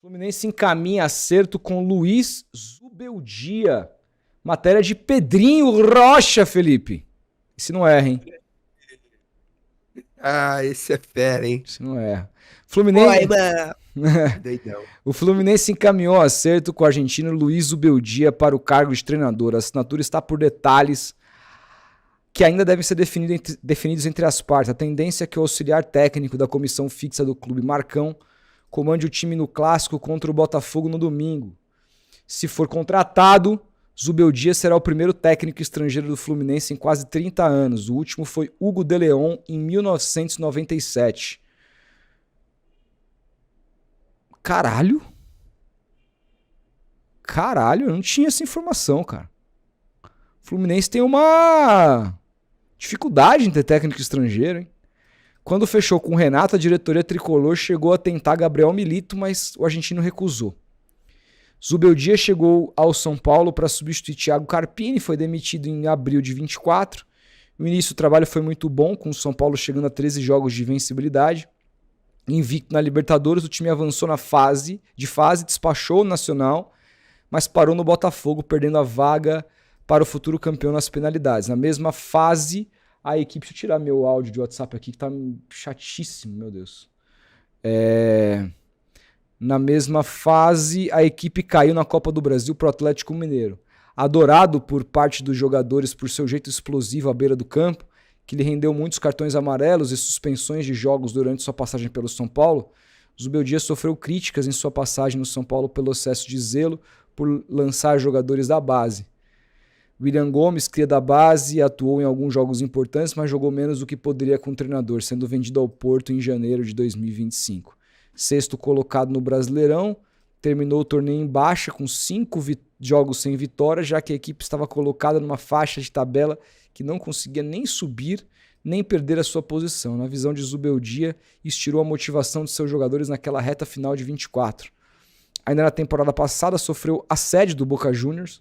Fluminense encaminha acerto com Luiz Zubeldia. Matéria de Pedrinho Rocha, Felipe. Esse não erra, hein? Ah, esse é fera, hein? Esse não erra. Oi, Fluminense... mano. Doidão. O Fluminense encaminhou acerto com o argentino Luiz Zubeldia para o cargo de treinador. A assinatura está por detalhes que ainda devem ser definidos entre as partes. A tendência é que o auxiliar técnico da comissão fixa do clube, Marcão, comande o time no clássico contra o Botafogo no domingo. Se for contratado, Zubeldia será o primeiro técnico estrangeiro do Fluminense em quase 30 anos. O último foi Hugo de Leon em 1997. Caralho, eu não tinha essa informação, cara. O Fluminense tem uma dificuldade em ter técnico estrangeiro, hein? Quando fechou com o Renato, a diretoria tricolor chegou a tentar Gabriel Milito, mas o argentino recusou. Zubeldia chegou ao São Paulo para substituir Thiago Carpini, foi demitido em abril de 24. No início o trabalho foi muito bom, com o São Paulo chegando a 13 jogos de vencibilidade. Invicto na Libertadores, o time avançou na fase, despachou o Nacional, mas parou no Botafogo, perdendo a vaga para o futuro campeão nas penalidades. Na mesma fase, a equipe... Deixa eu tirar meu áudio de WhatsApp aqui, que tá chatíssimo, meu Deus. Na mesma fase, a equipe caiu na Copa do Brasil para o Atlético Mineiro. Adorado por parte dos jogadores por seu jeito explosivo à beira do campo, que lhe rendeu muitos cartões amarelos e suspensões de jogos durante sua passagem pelo São Paulo, Zubeldia sofreu críticas em sua passagem no São Paulo pelo excesso de zelo por lançar jogadores da base. William Gomes, cria da base, atuou em alguns jogos importantes, mas jogou menos do que poderia com o treinador, sendo vendido ao Porto em janeiro de 2025. Sexto colocado no Brasileirão, terminou o torneio em baixa com 5 jogos sem vitória, já que a equipe estava colocada numa faixa de tabela que não conseguia nem subir, nem perder a sua posição. Na visão de Zubeldia, estirou a motivação de seus jogadores naquela reta final de 24. Ainda na temporada passada, sofreu assédio do Boca Juniors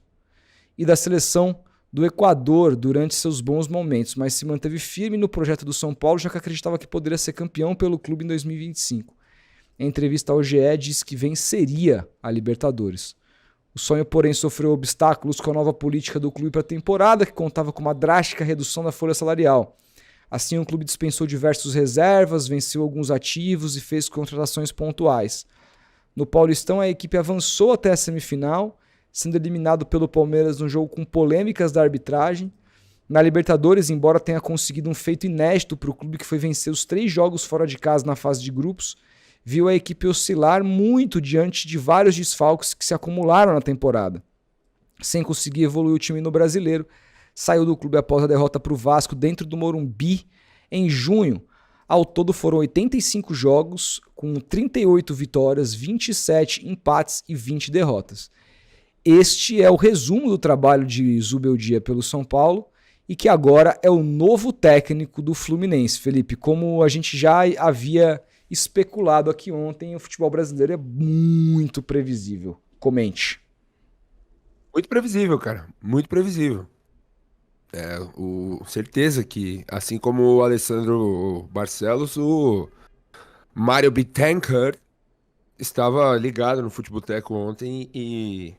e da seleção do Equador durante seus bons momentos, mas se manteve firme no projeto do São Paulo, já que acreditava que poderia ser campeão pelo clube em 2025. Em entrevista ao GE, disse que venceria a Libertadores. O sonho, porém, sofreu obstáculos com a nova política do clube para a temporada, que contava com uma drástica redução da folha salarial. Assim, o clube dispensou diversos reservas, venceu alguns ativos e fez contratações pontuais. No Paulistão, a equipe avançou até a semifinal, sendo eliminado pelo Palmeiras no jogo com polêmicas da arbitragem. Na Libertadores, embora tenha conseguido um feito inédito para o clube, que foi vencer os 3 jogos fora de casa na fase de grupos, viu a equipe oscilar muito diante de vários desfalques que se acumularam na temporada. Sem conseguir evoluir o time no Brasileiro, saiu do clube após a derrota para o Vasco dentro do Morumbi em junho. Ao todo foram 85 jogos, com 38 vitórias, 27 empates e 20 derrotas. Este é o resumo do trabalho de Zubeldia pelo São Paulo e que agora é o novo técnico do Fluminense. Felipe, como a gente já havia especulado aqui ontem, o futebol brasileiro é muito previsível. Comente. Muito previsível, cara. Muito previsível. Certeza que, assim como o Alessandro Barcelos, o Mário Bittencourt estava ligado no Futeboteco ontem e,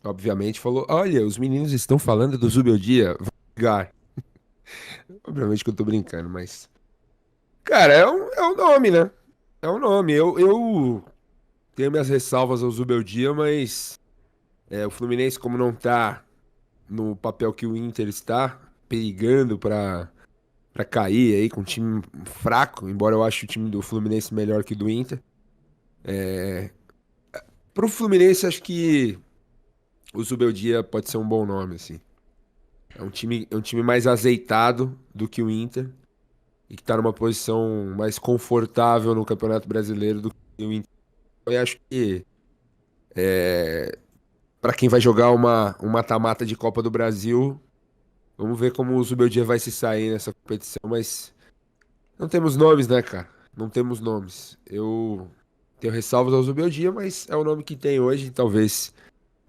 obviamente, falou: Olha, os meninos estão falando do Zubeldia, vou ligar. Obviamente que eu tô brincando, mas. Cara, é um nome, né? É um nome. Eu tenho minhas ressalvas ao Zubeldia, mas o Fluminense, como não tá no papel que o Inter está, perigando pra cair aí com um time fraco, embora eu ache o time do Fluminense melhor que o do Inter. Pro Fluminense, acho que o Zubeldia pode ser um bom nome, assim. É um time mais azeitado do que o Inter e que tá numa posição mais confortável no Campeonato Brasileiro do que o Inter. Eu acho que pra quem vai jogar um mata-mata de Copa do Brasil, vamos ver como o Zubeldia vai se sair nessa competição, mas não temos nomes, né, cara? Não temos nomes. Eu tenho ressalvas ao Zubeldia, mas é o nome que tem hoje. Talvez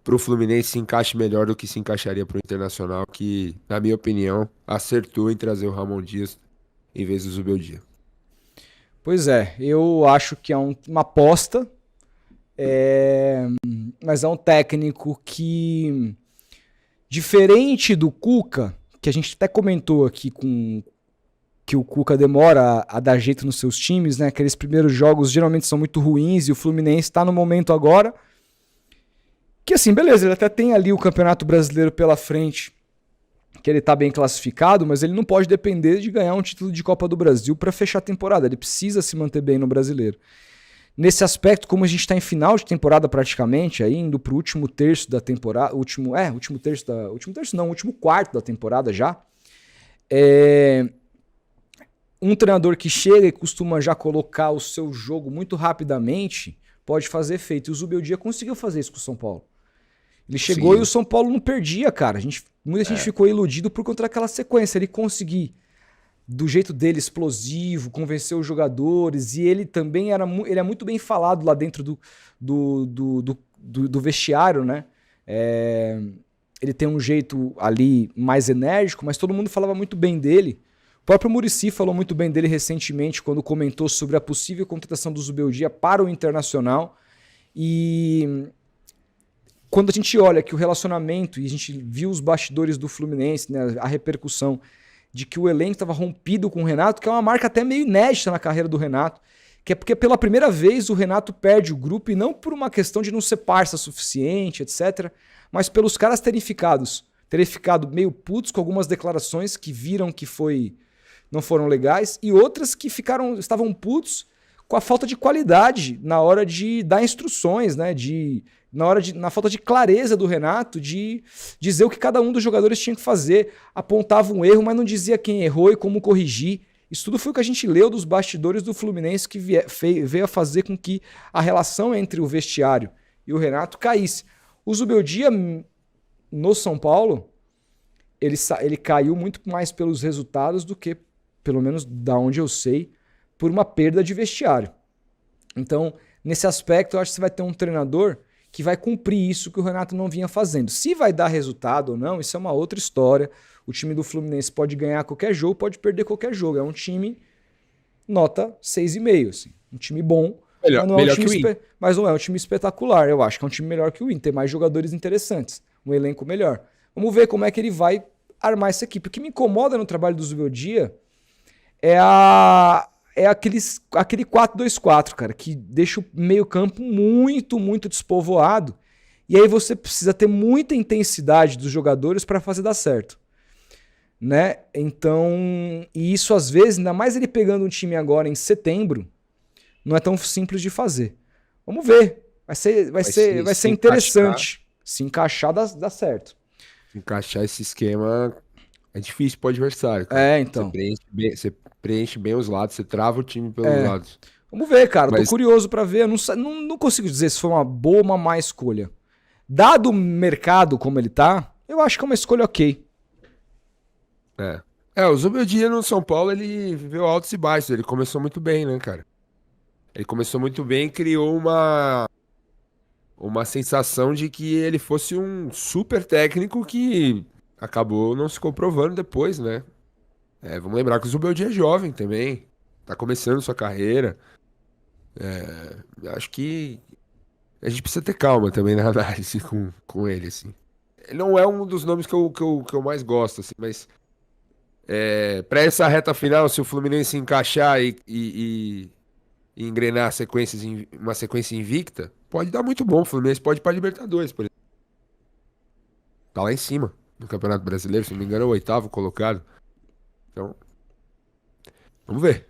pro Fluminense se encaixe melhor do que se encaixaria pro Internacional, que, na minha opinião, acertou em trazer o Ramon Dias em vez do Zubeldia. Pois é, eu acho que é uma aposta. Mas é um técnico que, diferente do Cuca, que a gente até comentou aqui que o Cuca demora a dar jeito nos seus times, né? Aqueles primeiros jogos geralmente são muito ruins e o Fluminense está no momento agora que, assim, beleza, ele até tem ali o Campeonato Brasileiro pela frente, que ele tá bem classificado, mas ele não pode depender de ganhar um título de Copa do Brasil para fechar a temporada. Ele precisa se manter bem no Brasileiro. Nesse aspecto, como a gente está em final de temporada praticamente, aí indo pro último terço da temporada, último quarto da temporada já, um treinador que chega e costuma já colocar o seu jogo muito rapidamente, pode fazer efeito. E o Zubeldia conseguiu fazer isso com o São Paulo. Ele chegou. Sim. E o São Paulo não perdia, cara. Muita gente ficou iludido por conta daquela sequência. Ele conseguir, do jeito dele, explosivo, convencer os jogadores. E ele também ele é muito bem falado lá dentro do vestiário, né? Ele tem um jeito ali mais enérgico, mas todo mundo falava muito bem dele. O próprio Muricy falou muito bem dele recentemente, quando comentou sobre a possível contratação do Zubeldia para o Internacional. E quando a gente olha que o relacionamento, e a gente viu os bastidores do Fluminense, né, a repercussão de que o elenco estava rompido com o Renato, que é uma marca até meio inédita na carreira do Renato, que é porque pela primeira vez o Renato perde o grupo, e não por uma questão de não ser parça suficiente, etc., mas pelos caras terem ficado meio putos com algumas declarações que viram que não foram legais, e outras que estavam putos com a falta de qualidade na hora de dar instruções, né? Na falta de clareza do Renato, de dizer o que cada um dos jogadores tinha que fazer. Apontava um erro, mas não dizia quem errou e como corrigir. Isso tudo foi o que a gente leu dos bastidores do Fluminense, que veio a fazer com que a relação entre o vestiário e o Renato caísse. O Zubeldia, no São Paulo, ele caiu muito mais pelos resultados do que, pelo menos da onde eu sei, por uma perda de vestiário. Então, nesse aspecto, eu acho que você vai ter um treinador que vai cumprir isso que o Renato não vinha fazendo. Se vai dar resultado ou não, isso é uma outra história. O time do Fluminense pode ganhar qualquer jogo, pode perder qualquer jogo. É um time nota 6,5. Assim. Um time bom, mas não é um time espetacular. Eu acho que é um time melhor que o Inter. Tem mais jogadores interessantes. Um elenco melhor. Vamos ver como é que ele vai armar essa equipe. O que me incomoda no trabalho do Zubeldia é aquele 4-2-4, cara, que deixa o meio-campo muito, muito despovoado. E aí você precisa ter muita intensidade dos jogadores para fazer dar certo. Né? Então, e isso às vezes, ainda mais ele pegando um time agora em setembro, não é tão simples de fazer. Vamos ver. Vai ser interessante. Se encaixar, dá certo. Encaixar esse esquema é difícil pro adversário, cara. Então. Você preenche bem os lados, você trava o time pelos lados. Vamos ver, cara. Tô curioso pra ver. Eu não consigo dizer se foi uma boa ou uma má escolha. Dado o mercado como ele tá, eu acho que é uma escolha ok. O Zubeldia no São Paulo, ele viveu altos e baixos. Ele começou muito bem, né, cara? Ele começou muito bem e criou uma sensação de que ele fosse um super técnico que acabou não se comprovando depois, né? Vamos lembrar que o Zubeldia é jovem também, tá começando sua carreira. Acho que a gente precisa ter calma também na análise com ele, assim. Ele não é um dos nomes que eu mais gosto, assim, mas para essa reta final, se o Fluminense encaixar e engrenar uma sequência invicta, pode dar muito bom. O Fluminense pode ir pra Libertadores, por exemplo. Tá lá em cima no Campeonato Brasileiro, se não me engano, é o 8º colocado. Então, vamos ver.